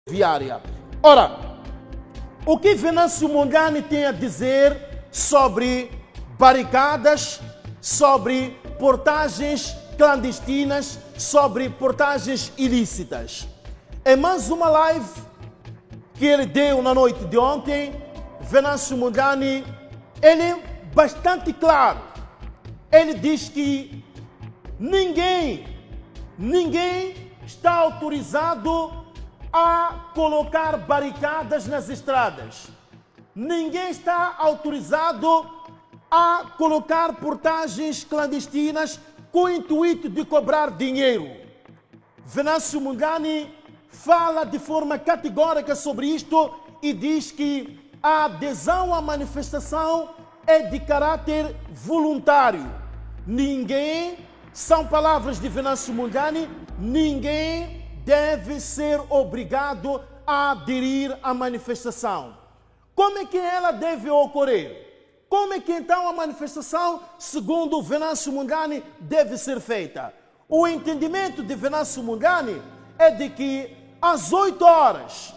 viária. Ora, o que Venâncio Mondlane tem a dizer sobre barricadas, sobre portagens clandestinas, sobre portagens ilícitas? É mais uma live que ele deu na noite de ontem. Venâncio Mondlane, ele é bastante claro. Ele diz que ninguém está autorizado a colocar barricadas nas estradas. Ninguém está autorizado a colocar portagens clandestinas com o intuito de cobrar dinheiro. Venâncio Mondlane fala de forma categórica sobre isto e diz que a adesão à manifestação é de caráter voluntário. Ninguém, são palavras de Venâncio Mondlane, ninguém deve ser obrigado a aderir à manifestação. Como é que ela deve ocorrer? Como é que então a manifestação, segundo Venâncio Mondlane, deve ser feita? O entendimento de Venâncio Mondlane é de que às 8 horas,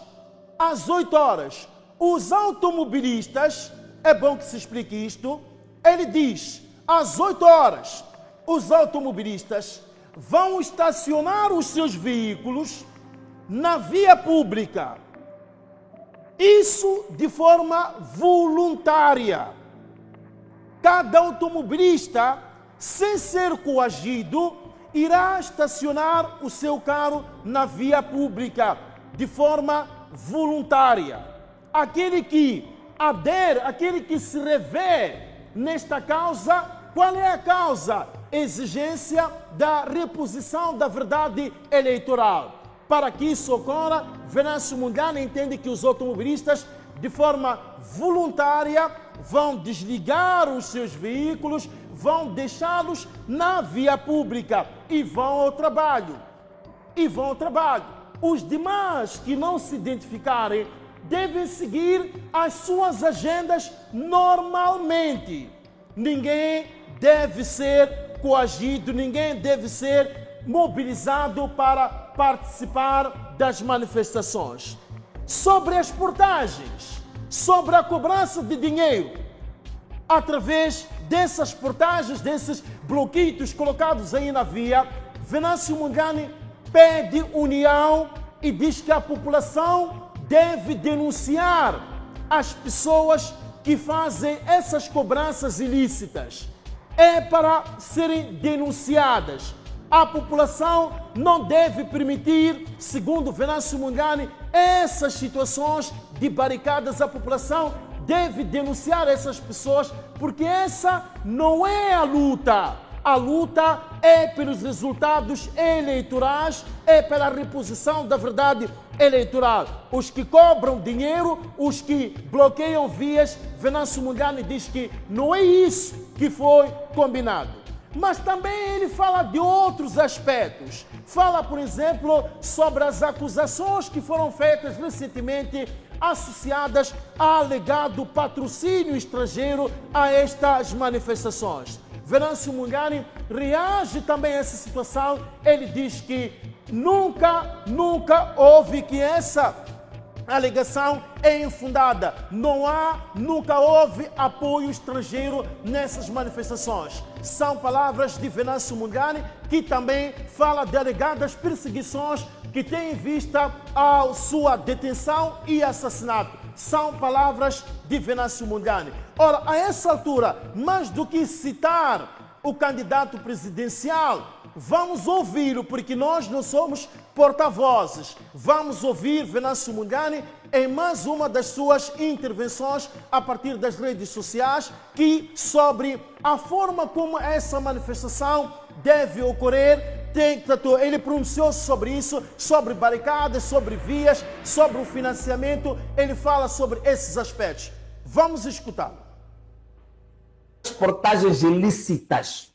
os automobilistas, é bom que se explique isto, ele diz, às 8 horas, os automobilistas vão estacionar os seus veículos na via pública. Isso de forma voluntária. Cada automobilista, sem ser coagido, irá estacionar o seu carro na via pública de forma voluntária. Aquele que adere, aquele que se revê nesta causa, qual é a causa? Exigência da reposição da verdade eleitoral. Para que isso ocorra, Venâncio Mondlane entende que os automobilistas, de forma voluntária, vão desligar os seus veículos, vão deixá-los na via pública e vão ao trabalho. Os demais que não se identificarem devem seguir as suas agendas normalmente. Ninguém deve ser coagido, ninguém deve ser mobilizado para participar das manifestações. Sobre as portagens, sobre a cobrança de dinheiro, através dessas portagens, desses bloqueios colocados aí na via, Venâncio Mondlane pede união e diz que a população deve denunciar as pessoas que fazem essas cobranças ilícitas. É para serem denunciadas. A população não deve permitir, segundo Venâncio Mondlane, essas situações de barricadas. A população deve denunciar essas pessoas, porque essa não é a luta. A luta é pelos resultados eleitorais, é pela reposição da verdade eleitoral. Os que cobram dinheiro, os que bloqueiam vias, Venâncio Mondlane diz que não é isso que foi combinado. Mas também ele fala de outros aspectos. Fala, por exemplo, sobre as acusações que foram feitas recentemente associadas a alegado patrocínio estrangeiro a estas manifestações. Venâncio Mondlane reage também a essa situação. Ele diz que nunca houve, que essa alegação é infundada. Nunca houve apoio estrangeiro nessas manifestações. São palavras de Venâncio Mondlane, que também fala de alegadas perseguições que têm em vista a sua detenção e assassinato. São palavras de Venâncio Mondlane. Ora, a essa altura, mais do que citar o candidato presidencial, vamos ouvi-lo, porque nós não somos porta-vozes. Vamos ouvir Venâncio Mondlane em mais uma das suas intervenções a partir das redes sociais, que sobre a forma como essa manifestação deve ocorrer. Ele pronunciou-se sobre isso, sobre barricadas, sobre vias, sobre o financiamento. Ele fala sobre esses aspectos. Vamos escutá-lo. Portagens ilícitas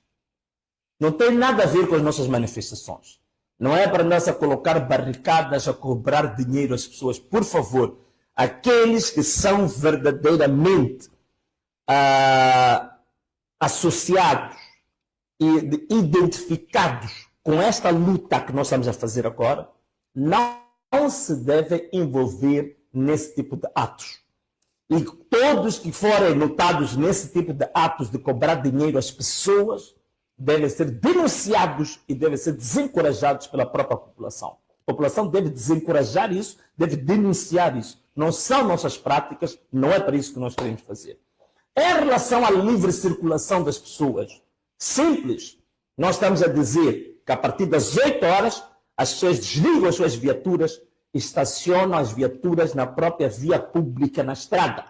não tem nada a ver com as nossas manifestações. Não é para nós a colocar barricadas, a cobrar dinheiro às pessoas. Por favor, aqueles que são verdadeiramente associados e identificados com esta luta que nós estamos a fazer agora, não não se deve envolver nesse tipo de atos. E todos que forem notados nesse tipo de atos de cobrar dinheiro às pessoas devem ser denunciados e devem ser desencorajados pela própria população. A população deve desencorajar isso, deve denunciar isso. Não são nossas práticas, não é para isso que nós queremos fazer. Em relação à livre circulação das pessoas, simples, nós estamos a dizer que a partir das 8 horas as pessoas desligam as suas viaturas, estacionam as viaturas na própria via pública, na estrada.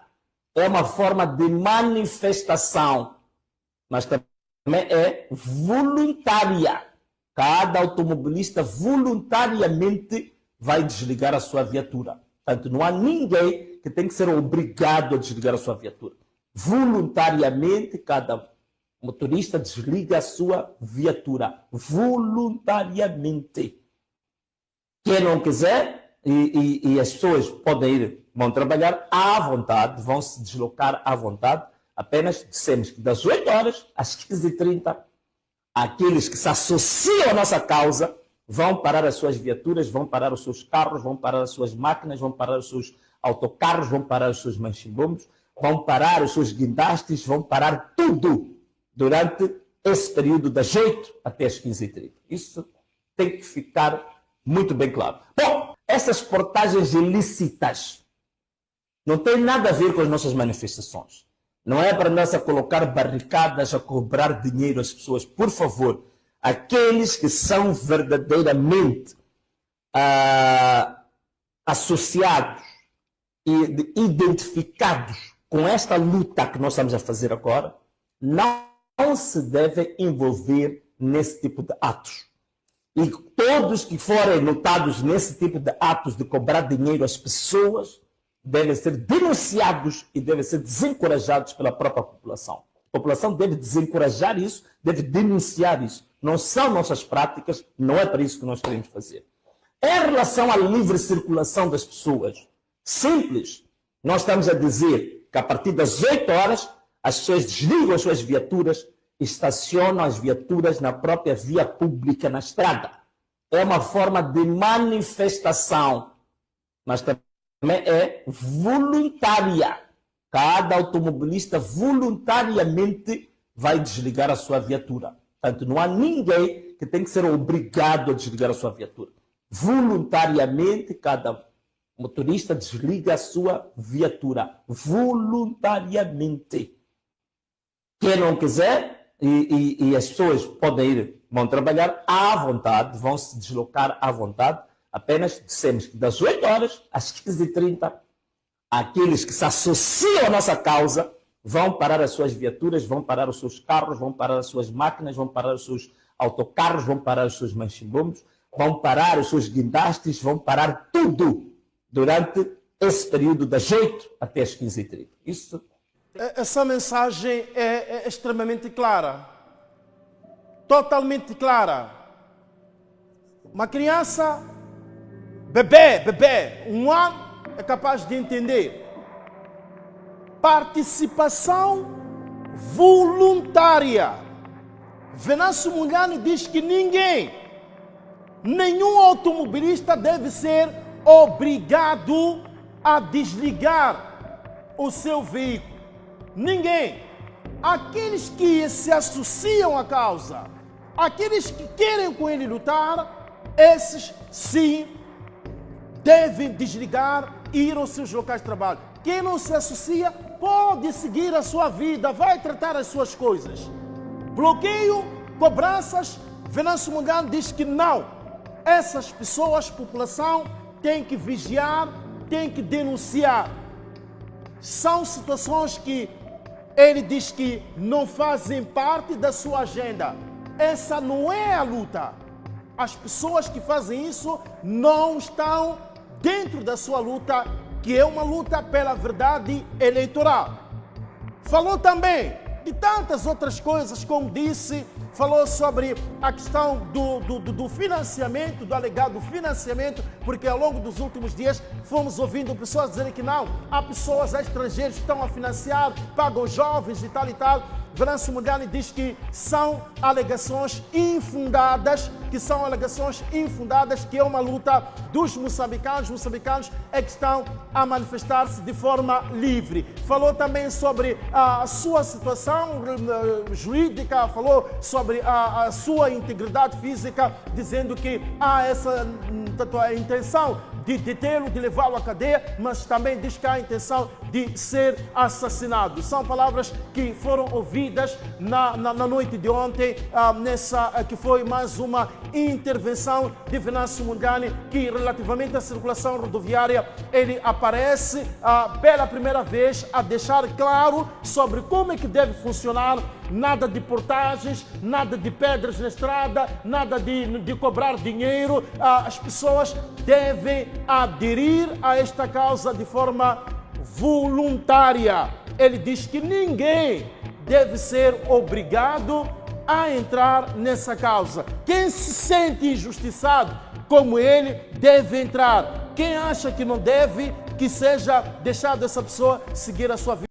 É uma forma de manifestação, mas também é voluntária. Cada automobilista voluntariamente vai desligar a sua viatura. Portanto, não há ninguém que tem que ser obrigado a desligar a sua viatura. Voluntariamente, cada motorista desliga a sua viatura. Voluntariamente. Quem não quiser, e as pessoas vão trabalhar à vontade, vão se deslocar à vontade, apenas dissemos que das 8 horas às 15h30, aqueles que se associam à nossa causa vão parar as suas viaturas, vão parar os seus carros, vão parar as suas máquinas, vão parar os seus autocarros, vão parar os seus manchibombos, vão parar os seus guindastes, vão parar tudo durante esse período das 8 até as 15h30. Isso tem que ficar muito bem claro. Bom, essas portagens ilícitas não têm nada a ver com as nossas manifestações. Não é para nós a colocar barricadas, a cobrar dinheiro às pessoas. Por favor, aqueles que são verdadeiramente associados e identificados com esta luta que nós estamos a fazer agora, não se devem envolver nesse tipo de atos. E todos que forem notados nesse tipo de atos de cobrar dinheiro às pessoas devem ser denunciados e devem ser desencorajados pela própria população. A população deve desencorajar isso, deve denunciar isso. Não são nossas práticas, não é para isso que nós queremos fazer. Em relação à livre circulação das pessoas, simples, nós estamos a dizer que a partir das 8 horas as pessoas desligam as suas viaturas, estacionam as viaturas na própria via pública, na estrada. É uma forma de manifestação, mas também é voluntária. Cada automobilista voluntariamente vai desligar a sua viatura. Portanto, não há ninguém que tem que ser obrigado a desligar a sua viatura. Voluntariamente, cada motorista desliga a sua viatura. Voluntariamente. Quem não quiser, e as pessoas vão trabalhar à vontade, vão se deslocar à vontade, apenas dissemos que das 8 horas às 15h30, aqueles que se associam à nossa causa vão parar as suas viaturas, vão parar os seus carros, vão parar as suas máquinas, vão parar os seus autocarros, vão parar os seus manchibombos, vão parar os seus guindastes, vão parar tudo durante esse período das 8 até as 15h30. Isso. Essa mensagem é extremamente clara, totalmente clara. Uma criança, bebê, 1 ano, é capaz de entender. Participação voluntária. Venâncio Mondlane diz que nenhum automobilista deve ser obrigado a desligar o seu veículo. Ninguém. Aqueles que se associam à causa, aqueles que querem com ele lutar, esses sim devem desligar e ir aos seus locais de trabalho. Quem não se associa pode seguir a sua vida, vai tratar as suas coisas. Bloqueio, cobranças, Venâncio Mondlane diz que não. Essas pessoas, população, tem que vigiar, tem que denunciar. São situações que ele diz que não fazem parte da sua agenda. Essa não é a luta. As pessoas que fazem isso não estão dentro da sua luta, que é uma luta pela verdade eleitoral. Falou também de tantas outras coisas, como disse, falou sobre a questão do financiamento, do alegado financiamento porque ao longo dos últimos dias fomos ouvindo pessoas dizerem que não, há pessoas estrangeiras que estão a financiar, pagam jovens e tal e tal. Venâncio Mondlane diz que são alegações infundadas, que é uma luta dos moçambicanos. Os moçambicanos é que estão a manifestar-se de forma livre. Falou também sobre a sua situação jurídica, falou sobre a sua integridade física, dizendo que há essa intenção de detê-lo, de levá-lo à cadeia, mas também diz que há a intenção de ser assassinado. São palavras que foram ouvidas na noite de ontem, que foi mais uma intervenção de Venâncio Mondlane, que relativamente à circulação rodoviária, ele aparece pela primeira vez a deixar claro sobre como é que deve funcionar. Nada de portagens, nada de pedras na estrada, nada de cobrar dinheiro. As pessoas devem aderir a esta causa de forma voluntária. Ele diz que ninguém deve ser obrigado a entrar nessa causa. Quem se sente injustiçado como ele deve entrar. Quem acha que não deve, que seja deixado essa pessoa seguir a sua vida.